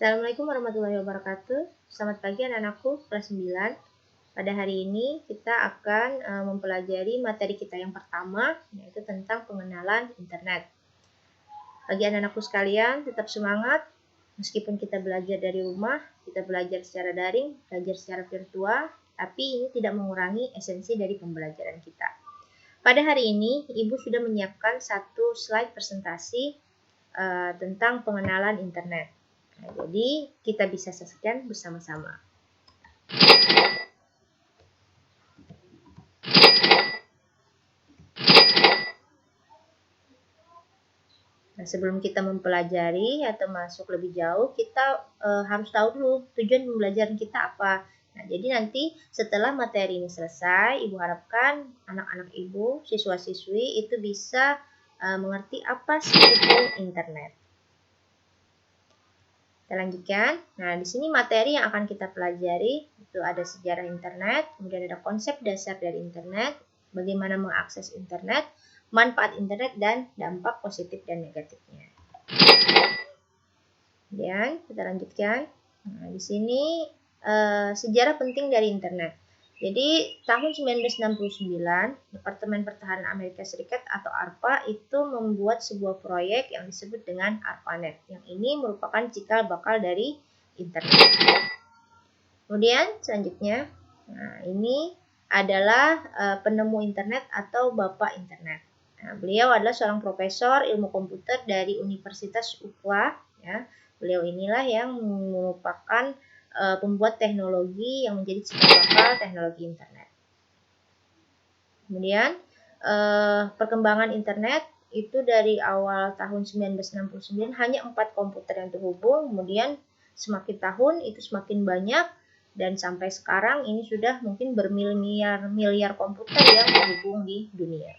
Assalamualaikum warahmatullahi wabarakatuh. Selamat pagi anak-anakku kelas 9. Pada hari ini kita akan mempelajari materi kita yang pertama, yaitu tentang pengenalan internet. Bagi anak-anakku sekalian, tetap semangat. Meskipun kita belajar dari rumah, kita belajar secara daring, belajar secara virtual, tapi ini tidak mengurangi esensi dari pembelajaran kita. Pada hari ini, Ibu sudah menyiapkan satu slide presentasi tentang pengenalan internet. Nah, jadi kita bisa saksikan bersama-sama. Nah, sebelum kita mempelajari atau masuk lebih jauh, kita harus tahu dulu tujuan pembelajaran kita apa. Nah, jadi nanti setelah materi ini selesai, Ibu harapkan anak-anak Ibu, siswa-siswi itu bisa mengerti apa sih itu internet. Kita lanjutkan. Nah, di sini materi yang akan kita pelajari itu ada sejarah internet, kemudian ada konsep dasar dari internet, bagaimana mengakses internet, manfaat internet, dan dampak positif dan negatifnya. Kemudian kita lanjutkan. Nah, di sini sejarah penting dari internet. Jadi tahun 1969, Departemen Pertahanan Amerika Serikat atau ARPA itu membuat sebuah proyek yang disebut dengan ARPANET. Yang ini merupakan cikal bakal dari internet. Kemudian selanjutnya, nah ini adalah penemu internet atau Bapak Internet. Nah, beliau adalah seorang profesor ilmu komputer dari Universitas UCLA. Ya. Beliau inilah yang merupakan pembuat teknologi yang menjadi cikal bakal teknologi internet. Kemudian perkembangan internet itu dari awal tahun 1969 hanya 4 komputer yang terhubung, kemudian semakin tahun itu semakin banyak dan sampai sekarang ini sudah mungkin bermiliar-miliar komputer yang terhubung di dunia.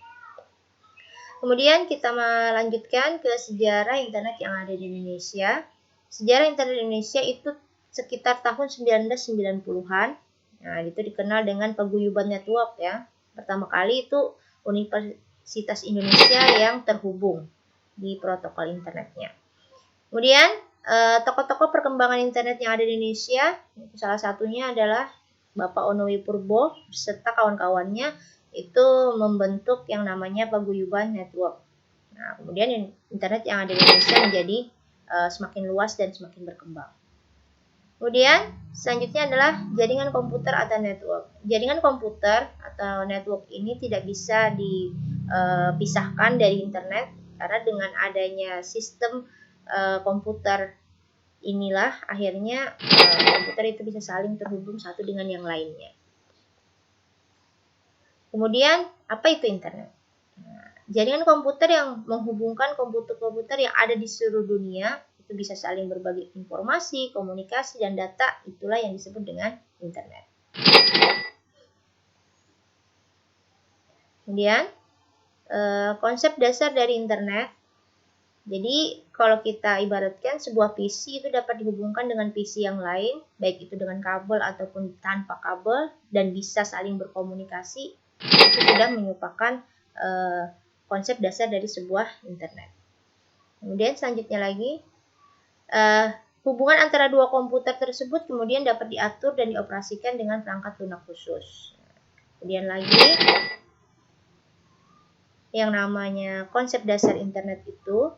Kemudian kita melanjutkan ke sejarah internet yang ada di Indonesia. Sejarah internet di Indonesia itu sekitar tahun 1990-an. Nah, itu dikenal dengan paguyuban network ya. Pertama kali itu Universitas Indonesia yang terhubung di protokol internetnya. Kemudian tokoh-tokoh perkembangan internet yang ada di Indonesia, salah satunya adalah Bapak Onowi Purbo beserta kawan-kawannya itu membentuk yang namanya paguyuban network. Nah, kemudian internet yang ada di Indonesia menjadi semakin luas dan semakin berkembang. Kemudian selanjutnya adalah jaringan komputer atau network. Jaringan komputer atau network ini tidak bisa dipisahkan dari internet karena dengan adanya sistem komputer inilah akhirnya komputer itu bisa saling terhubung satu dengan yang lainnya. Kemudian apa itu internet? Jaringan komputer yang menghubungkan komputer-komputer yang ada di seluruh dunia itu bisa saling berbagi informasi, komunikasi, dan data, itulah yang disebut dengan internet. Kemudian konsep dasar dari internet. Jadi kalau kita ibaratkan sebuah PC itu dapat dihubungkan dengan PC yang lain, baik itu dengan kabel ataupun tanpa kabel, dan bisa saling berkomunikasi, itu sudah merupakan konsep dasar dari sebuah internet. Kemudian selanjutnya lagi, hubungan antara dua komputer tersebut kemudian dapat diatur dan dioperasikan dengan perangkat lunak khusus. Kemudian lagi, yang namanya konsep dasar internet itu,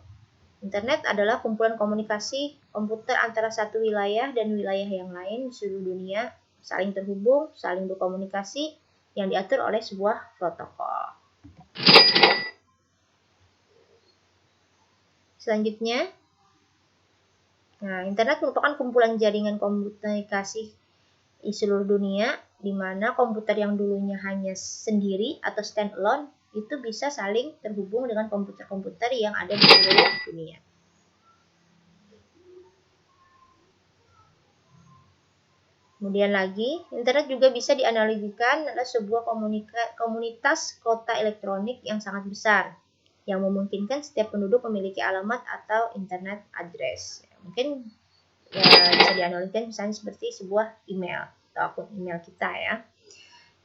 internet adalah kumpulan komunikasi komputer antara satu wilayah dan wilayah yang lain di seluruh dunia, saling terhubung, saling berkomunikasi, yang diatur oleh sebuah protokol. Selanjutnya, internet merupakan kumpulan jaringan komunikasi di seluruh dunia, di mana komputer yang dulunya hanya sendiri atau stand-alone itu bisa saling terhubung dengan komputer-komputer yang ada di seluruh dunia. Kemudian lagi, internet juga bisa dianalogikan adalah sebuah komunitas kota elektronik yang sangat besar, yang memungkinkan setiap penduduk memiliki alamat atau internet address. Mungkin bisa dianalogikan misalnya seperti sebuah email atau akun email kita ya.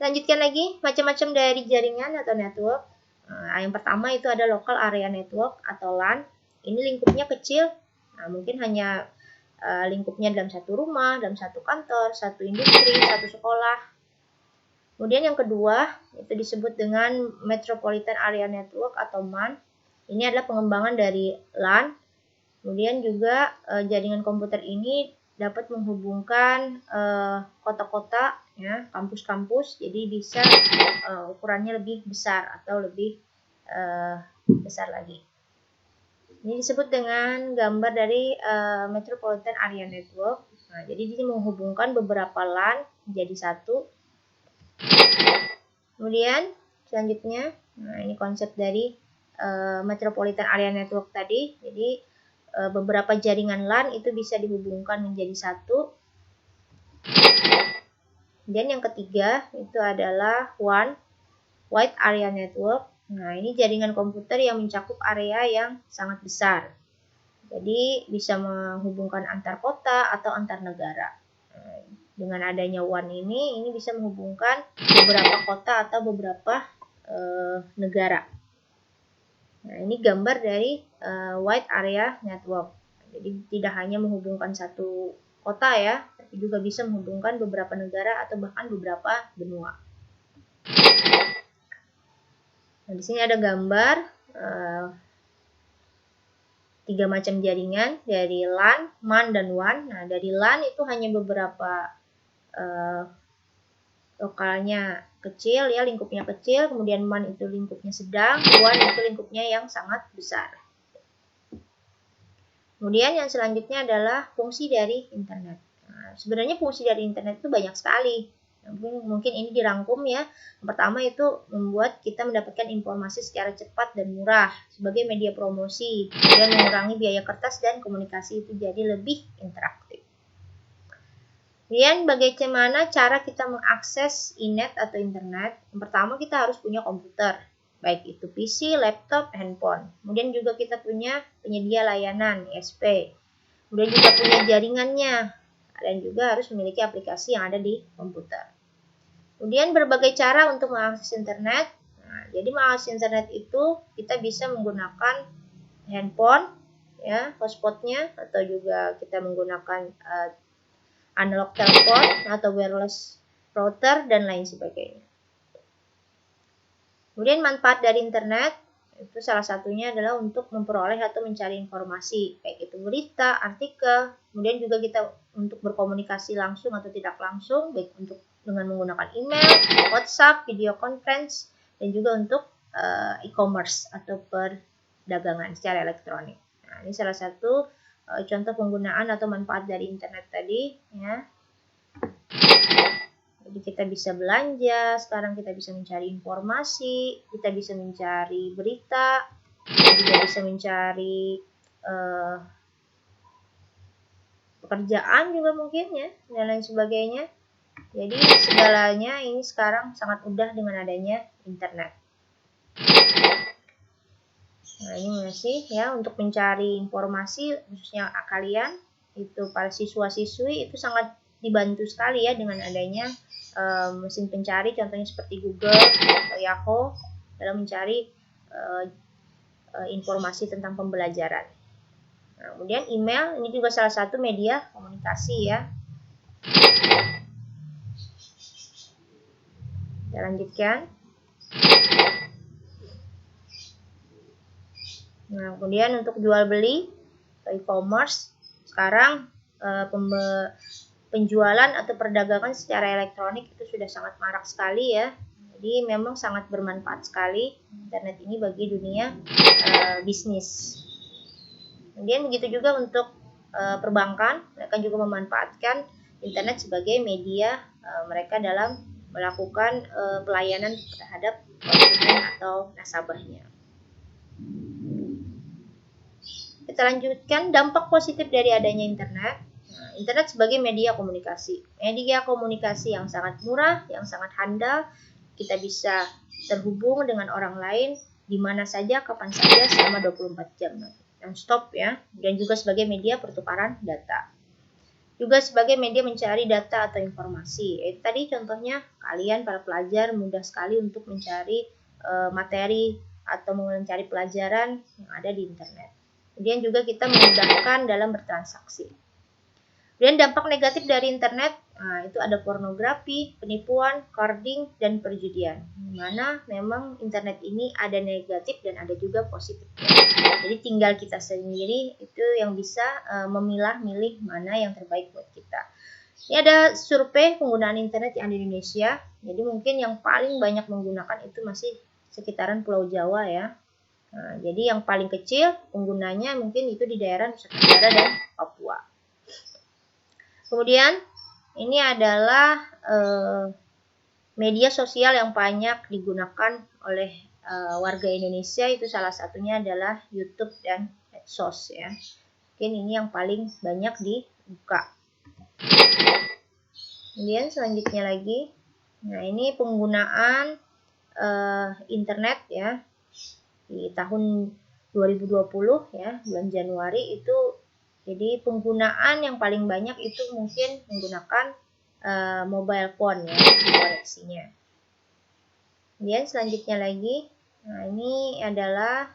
Lanjutkan lagi, macam-macam dari jaringan atau network. Yang pertama itu ada local area network atau LAN. Ini lingkupnya kecil, mungkin hanya lingkupnya dalam satu rumah, dalam satu kantor, satu industri, satu sekolah. Kemudian yang kedua, itu disebut dengan Metropolitan Area Network atau MAN. Ini adalah pengembangan dari LAN. Kemudian juga jaringan komputer ini dapat menghubungkan kota-kota, ya, kampus-kampus, jadi bisa ukurannya lebih besar atau lebih besar lagi. Ini disebut dengan gambar dari Metropolitan Area Network. Nah, jadi ini menghubungkan beberapa LAN menjadi satu. Kemudian selanjutnya, nah ini konsep dari Metropolitan Area Network tadi. Jadi beberapa jaringan LAN itu bisa dihubungkan menjadi satu. Dan yang ketiga itu adalah One Wide Area Network. Nah, ini jaringan komputer yang mencakup area yang sangat besar. Jadi bisa menghubungkan antar kota atau antar negara. Dengan adanya WAN ini bisa menghubungkan beberapa kota atau beberapa negara. Nah, ini gambar dari Wide Area Network. Jadi tidak hanya menghubungkan satu kota ya, tapi juga bisa menghubungkan beberapa negara atau bahkan beberapa benua. Nah, di sini ada gambar 3 macam jaringan dari LAN, MAN, dan WAN. Nah, dari LAN itu hanya beberapa lokalnya kecil ya, lingkupnya kecil, kemudian MAN itu lingkupnya sedang, WAN itu lingkupnya yang sangat besar. Kemudian yang selanjutnya adalah fungsi dari internet. Nah, sebenarnya fungsi dari internet itu banyak sekali. Mungkin ini dirangkum ya. Yang pertama itu membuat kita mendapatkan informasi secara cepat dan murah sebagai media promosi, dan mengurangi biaya kertas dan komunikasi itu jadi lebih interaktif. Kemudian bagaimana cara kita mengakses inet atau internet? Yang pertama kita harus punya komputer, baik itu PC, laptop, handphone. Kemudian juga kita punya penyedia layanan ISP. Kemudian juga punya jaringannya, dan juga harus memiliki aplikasi yang ada di komputer. Kemudian berbagai cara untuk mengakses internet. Nah, jadi mengakses internet itu kita bisa menggunakan handphone, ya, hotspotnya, atau juga kita menggunakan analog telepon atau wireless router dan lain sebagainya. Kemudian manfaat dari internet itu salah satunya adalah untuk memperoleh atau mencari informasi, baik itu berita, artikel. Kemudian juga kita untuk berkomunikasi langsung atau tidak langsung, baik untuk dengan menggunakan email, WhatsApp, video conference, dan juga untuk e-commerce atau perdagangan secara elektronik. Nah, ini salah satu contoh penggunaan atau manfaat dari internet tadi, ya. Jadi kita bisa belanja, sekarang kita bisa mencari informasi, kita bisa mencari berita, kita juga bisa mencari pekerjaan juga mungkin ya, dan lain sebagainya. Jadi segalanya ini sekarang sangat mudah dengan adanya internet. Nah, ini masih ya untuk mencari informasi, khususnya kalian itu para siswa-siswi itu sangat dibantu sekali ya dengan adanya mesin pencari, contohnya seperti Google atau Yahoo dalam mencari informasi tentang pembelajaran. Nah, kemudian email ini juga salah satu media komunikasi ya. Kita lanjutkan. Nah, kemudian untuk jual beli atau e-commerce, sekarang penjualan atau perdagangan secara elektronik itu sudah sangat marak sekali ya. Jadi memang sangat bermanfaat sekali internet ini bagi dunia bisnis. Kemudian begitu juga untuk perbankan, mereka juga memanfaatkan internet sebagai media mereka dalam melakukan pelayanan terhadap konsumen atau nasabahnya. Kita lanjutkan dampak positif dari adanya internet. Nah, internet sebagai media komunikasi. Media komunikasi yang sangat murah, yang sangat handal. Kita bisa terhubung dengan orang lain di mana saja, kapan saja, selama 24 jam. Non-stop ya. Dan juga sebagai media pertukaran data. Juga sebagai media mencari data atau informasi. Tadi contohnya kalian para pelajar mudah sekali untuk mencari materi atau mencari pelajaran yang ada di internet. Kemudian juga kita memudahkan dalam bertransaksi. Kemudian dampak negatif dari internet, nah, itu ada pornografi, penipuan, carding, dan perjudian. Dimana memang internet ini ada negatif dan ada juga positif. Jadi tinggal kita sendiri itu yang bisa memilah-milih mana yang terbaik buat kita. Ini ada survei penggunaan internet yang di Indonesia. Jadi mungkin yang paling banyak menggunakan itu masih sekitaran Pulau Jawa ya. Nah, jadi yang paling kecil penggunanya mungkin itu di daerah Nusa Tenggara dan Papua. Kemudian ini adalah media sosial yang banyak digunakan oleh warga Indonesia, itu salah satunya adalah YouTube dan medsos ya. Mungkin ini yang paling banyak dibuka. Kemudian selanjutnya lagi, nah ini penggunaan internet ya di tahun 2020 ya, bulan Januari itu. Jadi penggunaan yang paling banyak itu mungkin menggunakan mobile phone ya, koreksinya. Kemudian selanjutnya lagi, nah ini adalah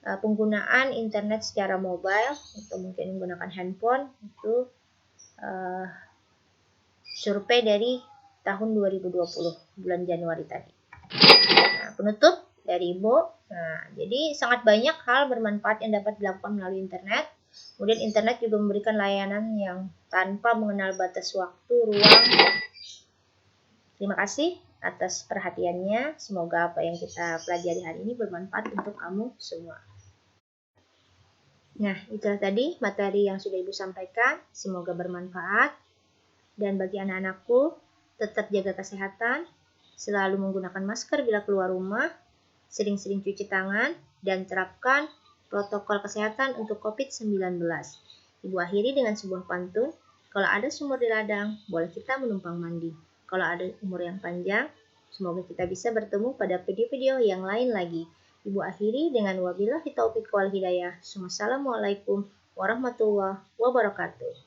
penggunaan internet secara mobile, atau mungkin menggunakan handphone, itu survei dari tahun 2020, bulan Januari tadi. Nah, penutup dari Ibu, nah jadi sangat banyak hal bermanfaat yang dapat dilakukan melalui internet. Kemudian internet juga memberikan layanan yang tanpa mengenal batas waktu, ruang. Terima kasih atas perhatiannya. Semoga apa yang kita pelajari hari ini bermanfaat untuk kamu semua. Nah, itulah tadi materi yang sudah Ibu sampaikan. Semoga bermanfaat. Dan bagi anak-anakku, tetap jaga kesehatan, selalu menggunakan masker bila keluar rumah, sering-sering cuci tangan, dan terapkan protokol kesehatan untuk COVID-19. Ibu akhiri dengan sebuah pantun, kalau ada sumur di ladang, boleh kita menumpang mandi. Kalau ada umur yang panjang, semoga kita bisa bertemu pada video-video yang lain lagi. Ibu akhiri dengan wabillahi taufiq wal hidayah. Wassalamualaikum warahmatullahi wabarakatuh.